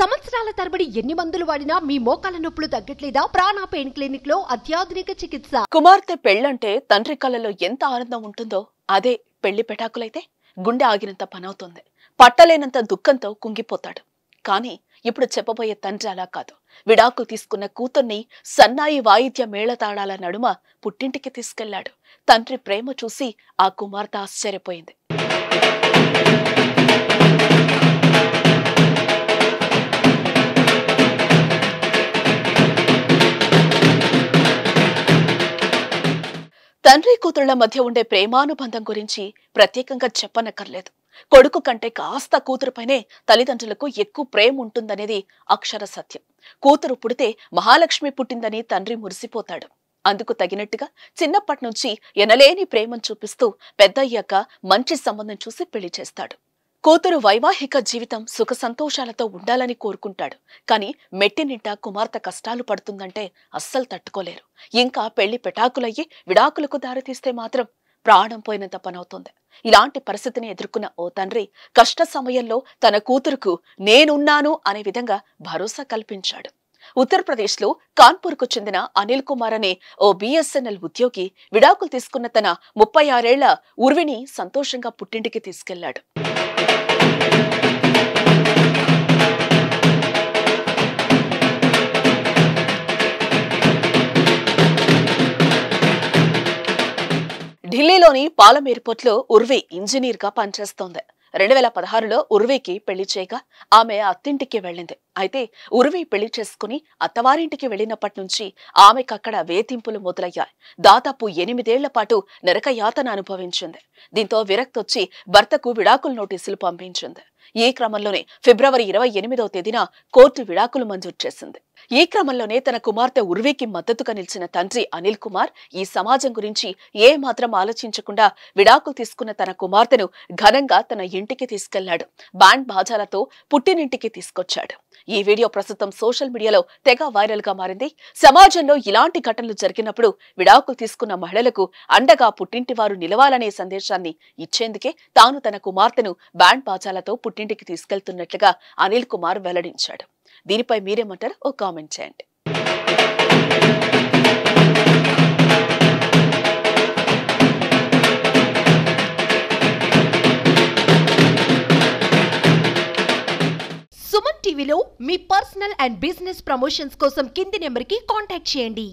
సంవత్సరాల తరబడి ఎన్ని మందులు వాడినా మీ మోకాల నొప్పులు తగ్గట్లేదా? ప్రాణ పెయిన్ క్లినిక్ లో అత్యాధునిక చికిత్స. కుమార్తె పెళ్ళంటే తండ్రి కళ్ళలో ఎంత ఆనందం ఉంటుందో అదే పెళ్లి పెటాకులైతే గుండె ఆగినంత పనవుతుంది. పట్టలేనంత దుఃఖంతో కుంగిపోతాడు. కానీ ఇప్పుడు చెప్పబోయే తండ్రి అలా కాదు. విడాకులు తీసుకున్న కూతుర్ని సన్నాయి వాయిద్య మేళతాళాల నడుమ పుట్టింటికి తీసుకెళ్లాడు. తండ్రి ప్రేమ చూసి ఆ కుమార్తె ఆశ్చర్యపోయింది. తండ్రి కూతుళ్ల మధ్య ఉండే ప్రేమానుబంధం గురించి ప్రత్యేకంగా చెప్పనక్కర్లేదు. కొడుకు కంటే కాస్త కూతురుపైనే తల్లిదండ్రులకు ఎక్కువ ప్రేమ ఉంటుందనేది అక్షర సత్యం. కూతురు పుడితే మహాలక్ష్మి పుట్టిందని తండ్రి మురిసిపోతాడు. అందుకు తగినట్టుగా చిన్నప్పటి నుంచి ఎనలేని ప్రేమను చూపిస్తూ పెద్దయ్యాక మంచి సంబంధం చూసి పెళ్లి చేస్తాడు. కూతురు వైవాహిక జీవితం సుఖ సంతోషాలతో ఉండాలని కోరుకుంటాడు. కానీ మెట్టినింటా కుమార్తె కష్టాలు పడుతుందంటే అస్సలు తట్టుకోలేరు. ఇంకా పెళ్లి పెటాకులయ్యి విడాకులకు దారితీస్తే మాత్రం ప్రాణం పోయినంత పనవుతుంది. ఇలాంటి పరిస్థితిని ఎదుర్కొన్న ఓ తండ్రి కష్ట సమయంలో తన కూతురుకు నేనున్నాను అనే విధంగా భరోసా కల్పించాడు. ఉత్తరప్రదేశ్ లో కాన్పూర్ కు చెందిన అనిల్ కుమార్ అనే ఓ BSNL ఉద్యోగి విడాకులు తీసుకున్న తన 36 ఏళ్ల ఉర్విని సంతోషంగా పుట్టింటికి తీసుకెళ్లాడు. ఢిల్లీలోని పాలెం ఎయిర్పోర్ట్ లో ఉర్వి ఇంజనీర్ గా పనిచేస్తోంది. 2016లో ఉర్వికి పెళ్లి చేయగా ఆమె అత్తింటికి వెళ్ళింది. అయితే ఉర్వి పెళ్లి చేసుకుని అత్తవారింటికి వెళ్లినప్పటి నుంచి ఆమెకు అక్కడ వేధింపులు మొదలయ్యాయి. దాదాపు 8 ఏళ్ల పాటు నరకయాతన అనుభవించింది. దీంతో విరక్తొచ్చి భర్తకు విడాకుల నోటీసులు పంపించింది. ఈ క్రమంలోనే ఫిబ్రవరి 28వ తేదీన కోర్టు విడాకులు మంజూరు చేసింది. ఈ క్రమంలోనే తన కుమార్తె ఉర్వికి మద్దతుగా నిలిచిన తండ్రి అనిల్ కుమార్ ఈ సమాజం గురించి ఏ మాత్రం ఆలోచించకుండా విడాకులు తీసుకున్న తన కుమార్తెను ఘనంగా తన ఇంటికి తీసుకెళ్లాడు. బ్యాండ్ బాజాలతో పుట్టినింటికి తీసుకొచ్చాడు. ఈ వీడియో ప్రస్తుతం సోషల్ మీడియాలో తెగ వైరల్ గా మారింది. సమాజంలో ఇలాంటి ఘటనలు జరిగినప్పుడు విడాకులు తీసుకున్న మహిళలకు అండగా పుట్టింటి వారు నిలవాలనే సందేశాన్ని ఇచ్చేందుకే తాను తన కుమార్తెను బ్యాండ్ బాజాలతో పుట్టింటికి తీసుకెళ్తున్నట్లుగా అనిల్ కుమార్ వెల్లడించాడు. దీనిపై మీరేమంటారు? ఓ కామెంట్ చేయండి. సుమన్ టీవీలో మీ పర్సనల్ అండ్ బిజినెస్ ప్రమోషన్స్ కోసం కింది నెంబర్కి కాంటాక్ట్ చేయండి.